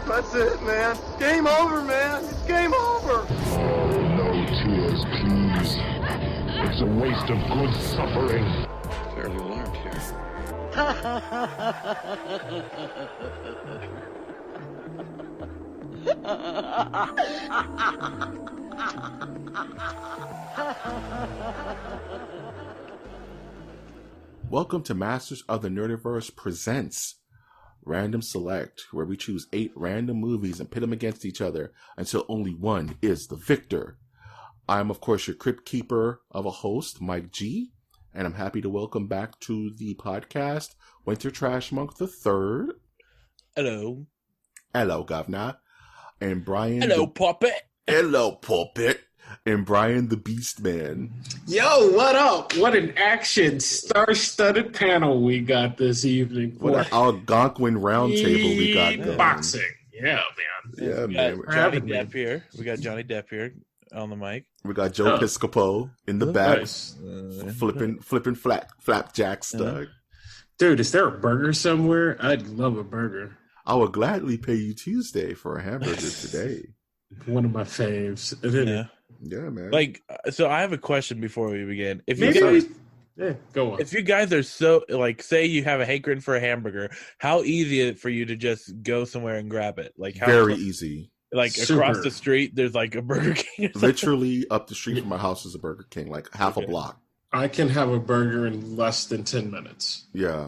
That's it, man. Game over, man. It's game over. Oh, no tears, please. It's a waste of good suffering. Fairly alarmed here. Welcome to Masters of the Nerdiverse presents Random Select, where we choose 8 random movies and pit them against each other until only one is the victor. I'm, of course, your crypt keeper of a host, Mike G, and I'm happy to welcome back to the podcast Winter Trash Monk III. Hello. Hello, Governor. And Brian. Hello, Puppet. Hello, Puppet. And Brian the Beast Man. Yo, what up? What an action star-studded panel we got this evening. What an Algonquin round table we got going. Boxing. Yeah, man. Yeah, man. Johnny Depp here. We got Johnny Depp here on the mic. We got Joe Piscopo in the back, Nice. flipping flapjack stuff. Dude, is there a burger somewhere? I'd love a burger. I would gladly pay you Tuesday for a hamburger today. One of my faves. Yeah, man. Like, so I have a question before we begin. If you Maybe guys, go on. if you guys are so, like, say you have a hankering for a hamburger, how easy is it for you to just go somewhere and grab it? Like, how Very easy. Like, Super. across the street, there's like a Burger King. Or something? Literally up the street from my house is a Burger King, like half a block. I can have a burger in less than 10 minutes. Yeah.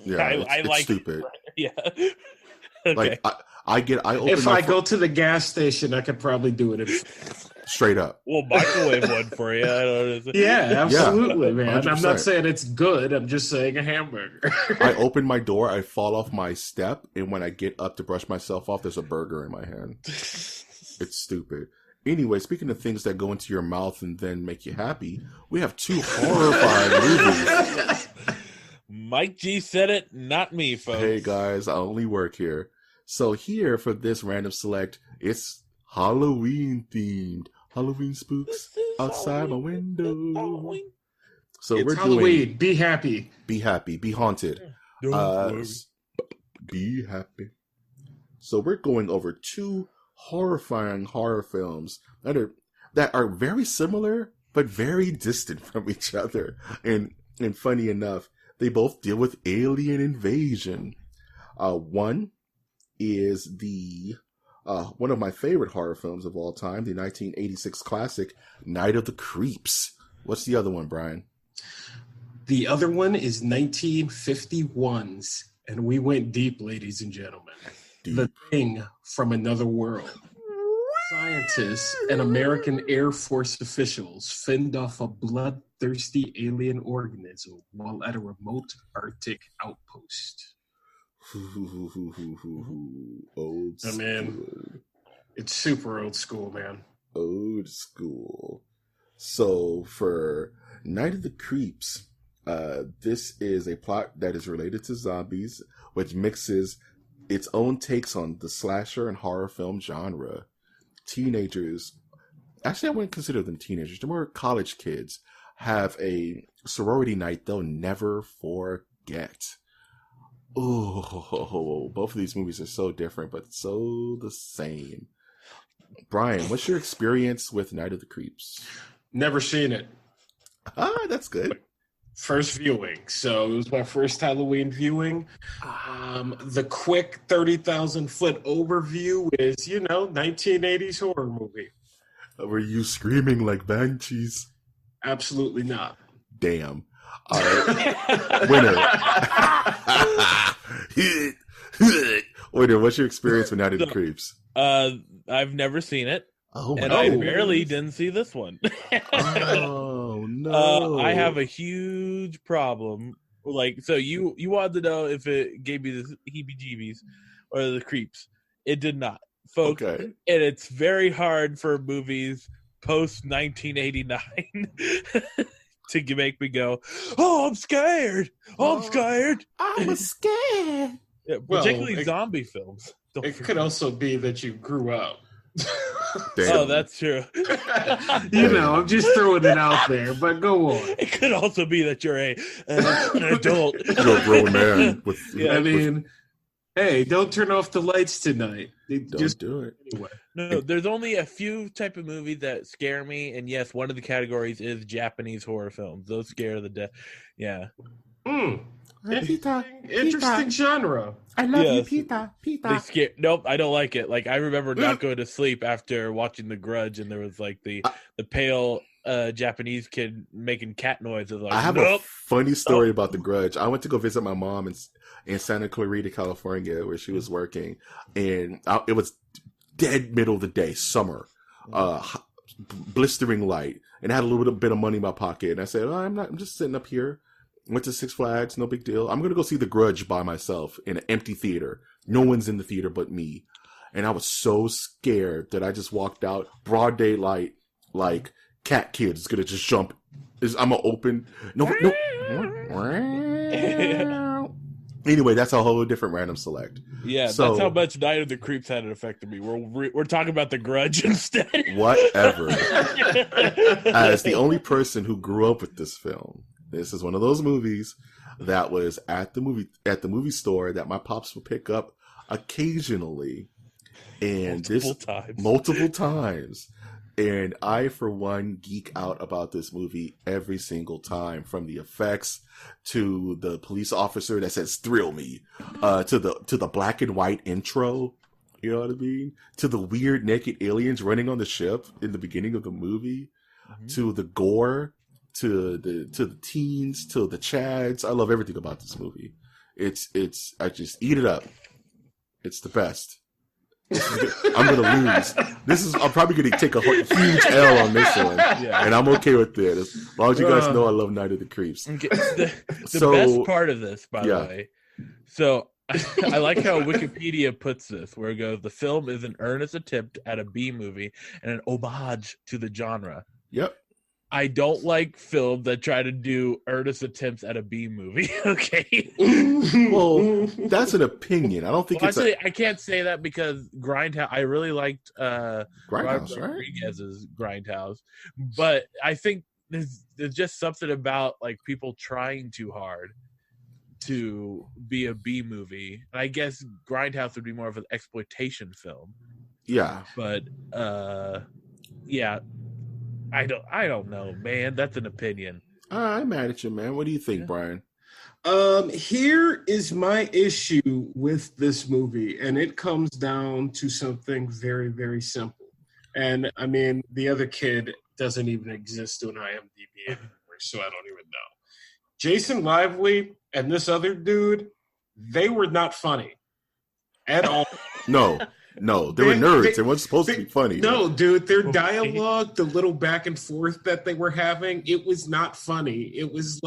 Yeah, I it's like stupid. Yeah. Okay. Like, I open If my I go to the gas station, I could probably do it. straight up. Well, microwave one for you. I don't know. Yeah, absolutely, man. 100%. I'm not saying it's good. I'm just saying a hamburger. I open my door, I fall off my step, and when I get up to brush myself off, there's a burger in my hand. It's stupid. Anyway, speaking of things that go into your mouth and then make you happy, we have 2 horrifying movies. Mike G said it, not me, folks. Hey guys, I only work here. So here for this random select, it's Halloween themed. Halloween spooks outside my window. Halloween. So It's we're Halloween. doing Be happy. Be Happy, Be Haunted. Don't worry. Be Happy. So we're going over 2 horrifying horror films that are very similar but very distant from each other. And funny enough, they both deal with alien invasion. One is the one of my favorite horror films of all time, the 1986 classic Night of the Creeps. What's the other one, Brian? The other one is 1951's, and we went deep, ladies and gentlemen. Deep. The Thing from Another World. Scientists and American Air Force officials fend off a bloodthirsty alien organism while at a remote Arctic outpost. Old school. I mean, it's super old school, man. Old school. So for Night of the Creeps, this is a plot that is related to zombies, which mixes its own takes on the slasher and horror film genre. Teenagers, actually I wouldn't consider them teenagers, they're more college kids, have a sorority night they'll never forget. Oh, both of these movies are so different, but so the same. Brian, what's your experience with Night of the Creeps? Never seen it. That's good. First viewing. So it was my first Halloween viewing. The quick 30,000 foot overview is, 1980s horror movie. Were you screaming like banshees? Absolutely not. Damn. All right. Winner. Winner, what's your experience with Night of the Creeps? I've never seen it. Oh, and no. I barely didn't see this one. Oh, no. I have a huge problem. Like, so you wanted to know if it gave me the heebie-jeebies or the creeps. It did not, folks. Okay. And it's very hard for movies post 1989 to make me go, "Oh, I'm scared! Oh, I'm scared! I'm scared." Yeah, Well, particularly zombie films. Don't It forget. could also be that you grew up. Damn. Oh, that's true. I'm just throwing it out there, but go on. It could also be that you're an adult. You're a grown man with Yeah, I mean, Hey, don't turn off the lights tonight. Don't do it. Anyway. No, there's only a few type of movies that scare me, and yes, one of the categories is Japanese horror films. Those scare the death. Yeah. Interesting genre. I love Yes. Pita. They scare. Nope, I don't like it. Like I remember not going to sleep after watching The Grudge, and there was like the pale Japanese kid making cat noises. Like, I have nope. a funny story about The Grudge. I went to go visit my mom in Santa Clarita, California, where she was working, and it was dead middle of the day, summer, blistering light, and I had a little bit of money in my pocket. And I said, I'm just sitting up here. Went to Six Flags, no big deal. I'm going to go see The Grudge by myself in an empty theater. No one's in the theater but me. And I was so scared that I just walked out, broad daylight, like cat kids is going to just jump. I'm going to open. No. Anyway, that's a whole different random select. Yeah, So- that's how much Night of the Creeps had it affected me. We're talking about The Grudge instead. Whatever. As the only person who grew up with this film, this is one of those movies that was at the movie store that my pops would pick up occasionally, and multiple times. And I, for one, geek out about this movie every single time, from the effects to the police officer that says "thrill me," to the black and white intro. You know what I mean? To the weird naked aliens running on the ship in the beginning of the movie, to the gore, to the teens, to the chads. I love everything about this movie. I just eat it up. It's the best. I'm gonna lose. I'm probably gonna take a huge L on this one, and I'm okay with it. As long as you guys know I love Night of the Creeps. Okay. The best part of this, by the way. So I like how Wikipedia puts this, where it goes, the film is an earnest attempt at a B movie and an homage to the genre. Yep. I don't like films that try to do earnest attempts at a B movie. Okay. Well, that's an opinion. I don't think it's actually, I can't say that because Grindhouse. I really liked Grindhouse, Robert right? Rodriguez's Grindhouse, but I think there's just something about like people trying too hard to be a B movie. And I guess Grindhouse would be more of an exploitation film. Yeah. But yeah. I don't know, man. That's an opinion. I'm mad at you, man. What do you think, Brian? Here is my issue with this movie, and it comes down to something very, very simple. And I mean, the other kid doesn't even exist on IMDb anymore, so I don't even know. Jason Lively and this other dude, they were not funny at all. No, they were nerds. They weren't supposed to be funny. No, dude, their dialogue, the little back and forth that they were having, it was not funny. It was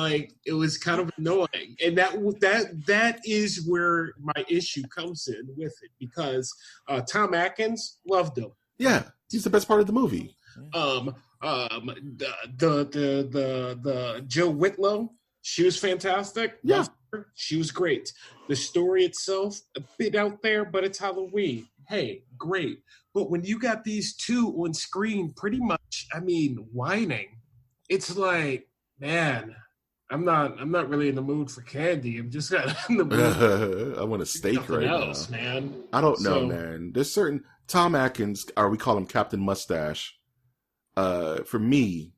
kind of annoying. And that is where my issue comes in with it, because Tom Atkins, loved him. Yeah, he's the best part of the movie. The Joe Whitlow, she was fantastic. Yeah. She was great. The story itself, a bit out there, but it's Halloween. Hey, great. But when you got these two on screen pretty much, I mean, whining, it's like, man, I'm not really in the mood for candy. I'm just kind of in the mood. I want a steak right else, now. Man. I don't know, man. There's certain Tom Atkins, or we call him Captain Mustache, for me,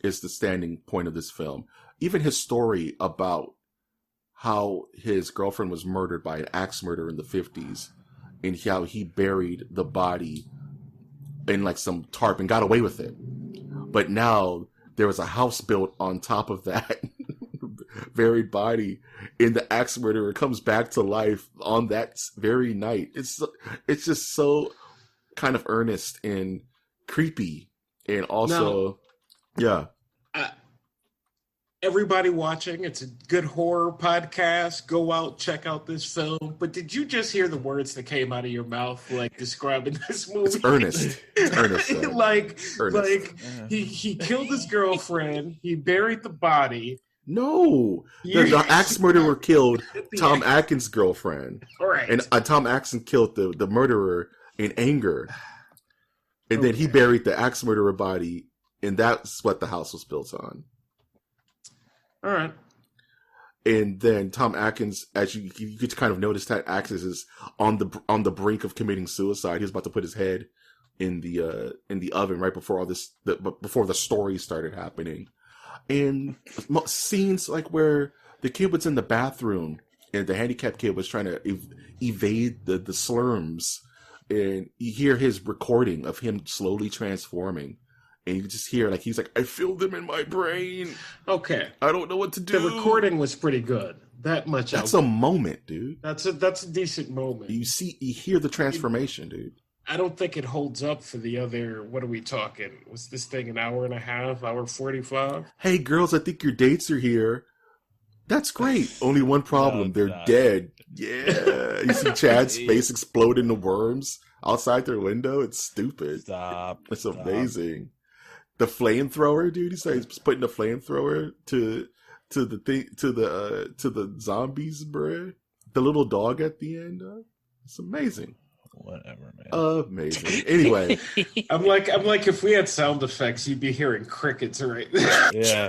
is the standing point of this film. Even his story about how his girlfriend was murdered by an axe murder in the 50s, and how he buried the body in like some tarp and got away with it. But now there was a house built on top of that buried body, and the axe murderer comes back to life on that very night. It's just so kind of earnest and creepy, and also, yeah. Everybody watching, it's a good horror podcast. Go out, check out this film. But did you just hear the words that came out of your mouth, like describing this movie? It's earnest. It's earnest. He killed his girlfriend. He buried the body. No, the axe murderer killed Tom Atkins' girlfriend. All right, and Tom Atkins killed the murderer in anger, and then he buried the axe murderer body, and that's what the house was built on. All right. And then Tom Atkins, as you could kind of notice that Atkins is on the brink of committing suicide. He was about to put his head in the oven right before before the story started happening. And scenes like where the kid was in the bathroom and the handicapped kid was trying to evade the slurms, and you hear his recording of him slowly transforming. And you just hear, like, he's like, I feel them in my brain. Okay. I don't know what to do. The recording was pretty good. That much. That's a moment, dude. That's a decent moment. You hear the transformation, dude. I don't think it holds up for the other, what are we talking? Was this thing an hour and a half, hour 45? Hey, girls, I think your dates are here. That's great. Only one problem. They're dead. Yeah. You see Chad's face explode into worms outside their window. It's stupid. Stop. It's amazing. The flamethrower, dude. He's putting the flamethrower to the zombies, bruh. The little dog at the end. It's amazing. Whatever, man. Amazing. Anyway, I'm like, if we had sound effects, you'd be hearing crickets right now. Yeah.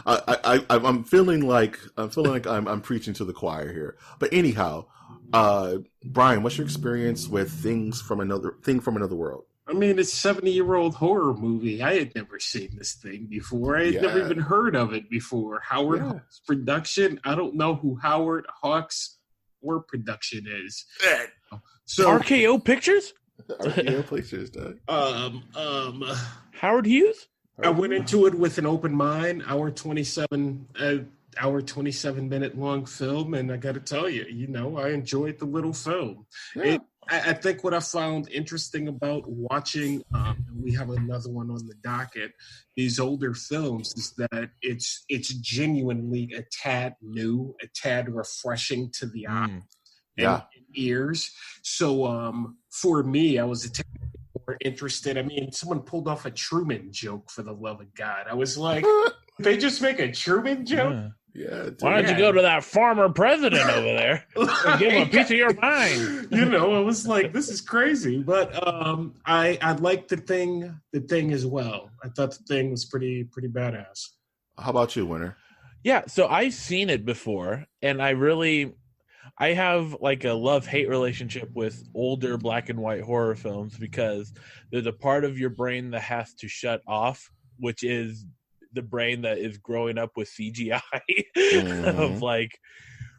I'm feeling like I'm preaching to the choir here. But anyhow, Brian, what's your experience with Thing from Another World? I mean, it's a 70-year-old horror movie. I had never seen this thing before. I had never even heard of it before. Howard Hawks production. I don't know who Howard Hawks or production is. So RKO Pictures? RKO Pictures, Doug. Howard Hughes? I went into it with an open mind. Hour 27-minute long film, and I got to tell you, I enjoyed the little film. Yeah. I think what I found interesting about watching, we have another one on the docket, these older films, is that it's genuinely a tad new, a tad refreshing to the eye and ears. So for me, I was a tad more interested. I mean, someone pulled off a Truman joke, for the love of God. I was like, they just make a Truman joke? Yeah. Dude. Why don't you go to that former president over there and give him a piece of your mind? I was like, this is crazy. But I liked the thing as well. I thought the thing was pretty badass. How about you, Winter? Yeah, so I've seen it before, and I have like a love-hate relationship with older black and white horror films, because there's a part of your brain that has to shut off, which is the brain that is growing up with CGI of like,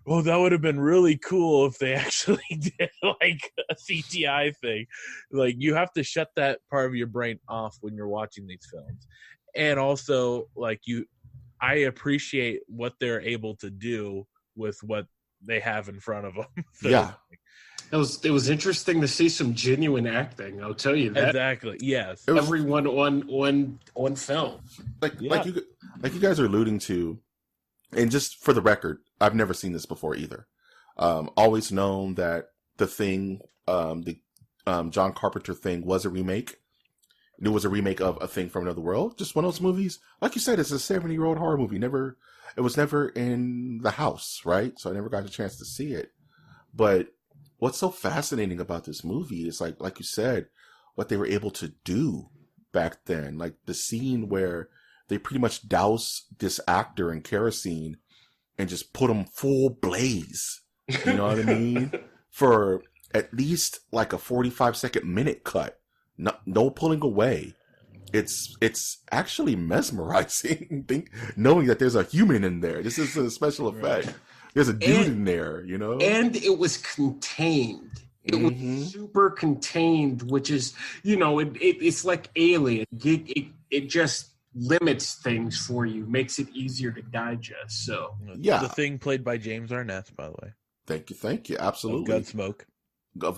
well, that would have been really cool if they actually did like a CGI thing. Like, you have to shut that part of your brain off when you're watching these films. And also, like, I appreciate what they're able to do with what they have in front of them. So, yeah. It was interesting to see some genuine acting. I'll tell you that. Exactly. Yes. Everyone on film. Like you guys are alluding to, and just for the record, I've never seen this before either. Always known that the Thing, John Carpenter Thing, was a remake. It was a remake of A Thing from Another World. Just one of those movies. Like you said, it's a 70-year-old horror movie. It was never in the house, right? So I never got a chance to see it. But what's so fascinating about this movie is, like you said, what they were able to do back then. Like the scene where they pretty much douse this actor in kerosene and just put him full blaze. You know what I mean? For at least like a 45-second minute cut. No pulling away. It's actually mesmerizing knowing that there's a human in there. This is a special effect. Right. There's a dude in there, And it was contained. It was super contained, which is, it's like Alien. It just limits things for you, makes it easier to digest. So yeah, The Thing played by James Arnett, by the way. Thank you, absolutely. Of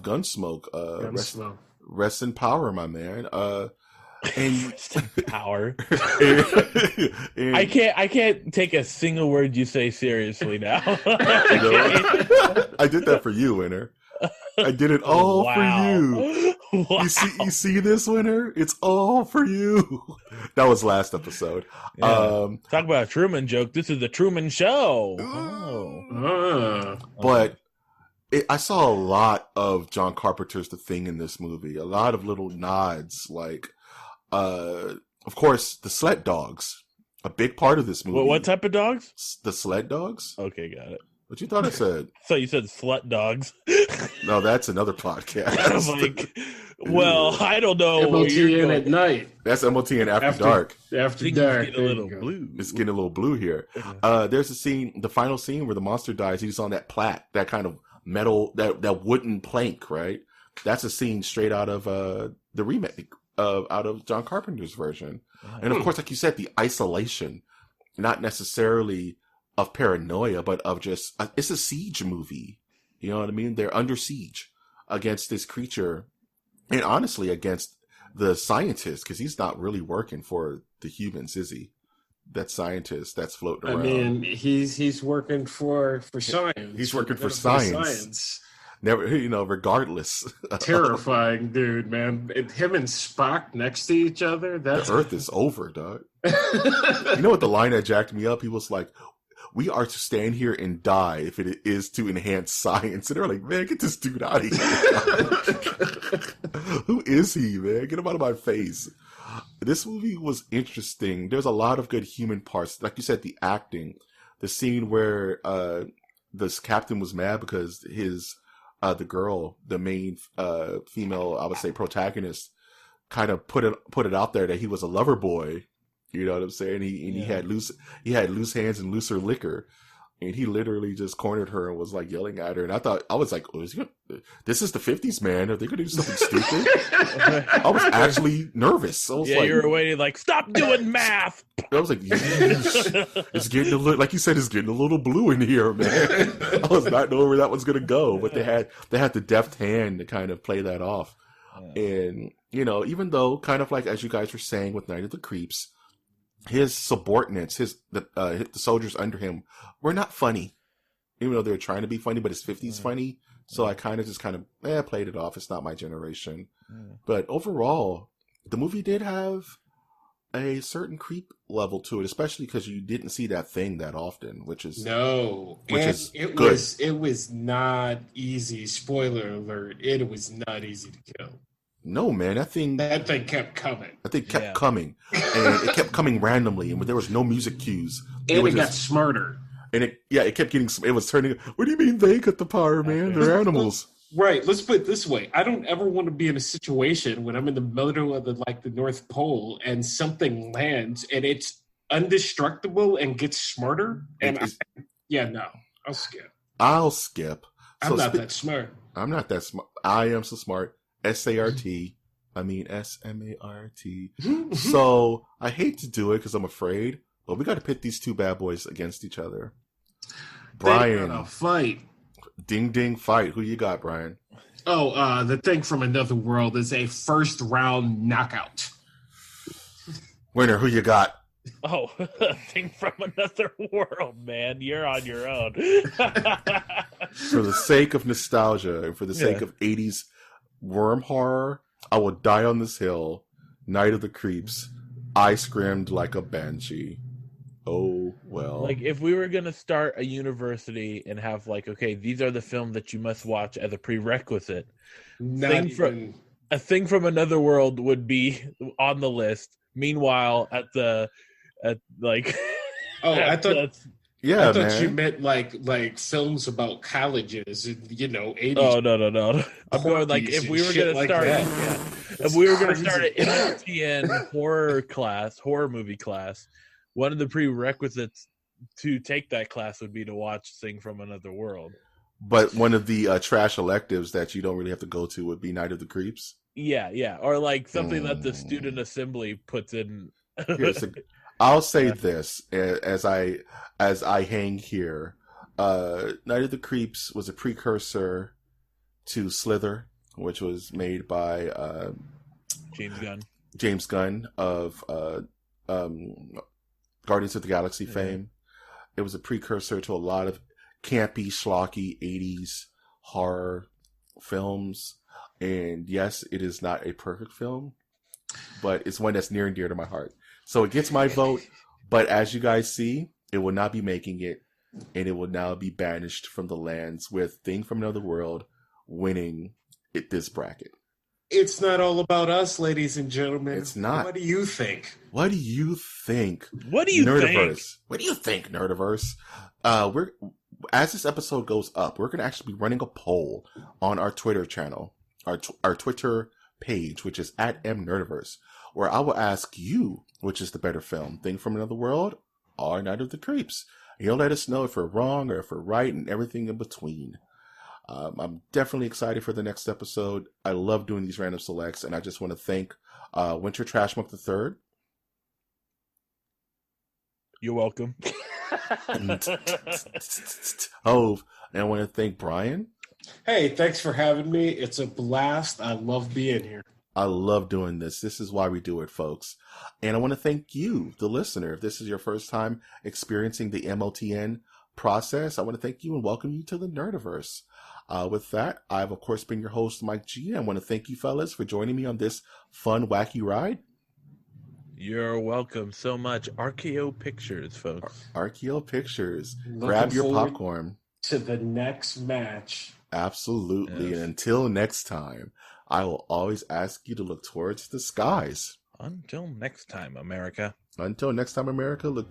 Gunsmoke. Rest in power, my man. And power. I can't take a single word you say seriously now. I did that for you, Winter. I did it all for you. Wow. You see this, Winter? It's all for you. That was last episode. Yeah. Talk about a Truman joke. This is the Truman Show. But I saw a lot of John Carpenter's The Thing in this movie. A lot of little nods, like, of course, the sled dogs A big part of this movie. What type of dogs? The sled dogs. Okay, got it. What you thought I said? I thought you said slut dogs. No, that's another podcast. I'm like, well, I don't know. where you're MOTN going. at night. That's MOTN after dark. After Things dark. get a there little you go. blue. It's getting a little blue here. There's a scene, the final scene where the monster dies. He's on that plaque, that kind of metal, that wooden plank, right? That's a scene straight out of the remake out of John Carpenter's version. And of course, like you said, the isolation, not necessarily of paranoia, but of just it's a siege movie. You know what I mean? They're under siege against this creature, and honestly, against the scientist, because he's not really working for the humans, is he? That scientist that's floating around. I mean, he's working for science. He's working for science. science. Never, regardless. Terrifying, dude, man. Him and Spock next to each other. That's The Earth is over, dog. You know what the line that jacked me up? He was like, "We are to stand here and die if it is to enhance science." And they're like, "Man, get this dude out of here." Who is he, man? Get him out of my face. This movie was interesting. There's a lot of good human parts. Like you said, the acting. The scene where this captain was mad because the girl, the main female, I would say protagonist, kind of put it out there that he was a lover boy. You know what I'm saying? He had loose hands and looser liquor, and he literally just cornered her and was like yelling at her. And I was like, this is the 50s, man. Are they gonna do something stupid? I was actually nervous. I was like, you were waiting, like, stop doing math. I was like, it's getting like you said, it's getting a little blue in here, man. I was not knowing where that was gonna go, but they had the deft hand to kind of play that off. And even though, kind of like as you guys were saying with Night of the Creeps, his subordinates, the soldiers under him, were not funny, even though they were trying to be funny. But it's 50s funny, so I kind of played it off. It's not my generation. But overall, the movie did have a certain creep level to it, especially because you didn't see that thing that often, which is it good. It was not easy. Spoiler alert! It was not easy to kill. No, man, that thing kept coming. That thing kept coming, and it kept coming randomly, and there was no music cues. And it got smarter. And it kept getting. It was turning. What do you mean they got the power, man? They're animals. Right. Let's put it this way. I don't ever want to be in a situation when I'm in the middle of the North Pole and something lands and it's indestructible and gets smarter. And I'll skip. I'll skip. I'm not that smart. I'm not that smart. I am so smart. SART. I mean SMART. So I hate to do it because I'm afraid, but we got to pit these two bad boys against each other. Brian, a fight. Ding ding fight. Who you got, Brian? Oh, the thing from another world is a first round knockout. Winner, who you got? Oh, thing from another world, man. You're on your own. For the sake of nostalgia and for the sake of 80s worm horror, I will die on this hill. Night of the Creeps. I screamed like a banshee. Oh, well. Like, if we were going to start a university and have, like, okay, these are the films that you must watch as a prerequisite, a thing from another world would be on the list. Meanwhile, I thought man. you meant like films about colleges, 80s. Oh no! I'm going like if we were going to start, if we were going to start an MOTN horror movie class, one of the prerequisites to take that class would be to watch Thing from Another World. But one of the trash electives that you don't really have to go to would be Night of the Creeps. Yeah, or like something that the student assembly puts in. I'll say this as I hang here. Night of the Creeps was a precursor to Slither, which was made by James Gunn of Guardians of the Galaxy fame. It was a precursor to a lot of campy, schlocky 80s horror films. And yes, it is not a perfect film, but it's one that's near and dear to my heart. So it gets my vote, but as you guys see, it will not be making it, and it will now be banished from the lands with Thing from Another World winning this bracket. It's not all about us, ladies and gentlemen. It's not. What do you think? What do you think? What do you think? What do you think, Nerdiverse? We're as this episode goes up, we're gonna actually be running a poll on our Twitter channel, our Twitter page, which is at @mnerdiverse, where I will ask you which is the better film, Thing from Another World or Night of the Creeps. You'll let us know if we're wrong or if we're right and everything in between. I'm definitely excited for the next episode. I love doing these random selects, and I just want to thank Winter Trash Month III. You're welcome. Hove, and I want to thank Brian. Hey, thanks for having me. It's a blast. I love being here. I love doing this. This is why we do it, folks. And I want to thank you, the listener. If this is your first time experiencing the MOTN process, I want to thank you and welcome you to the Nerdiverse. With that, I've of course been your host, Mike G. I want to thank you, fellas, for joining me on this fun, wacky ride. You're welcome so much. RKO Pictures, folks. RKO Pictures. Looking Grab your forward popcorn. to the next match. Absolutely. Yes. And until next time, I will always ask you to look towards the skies. Until next time, America. Until next time, America, look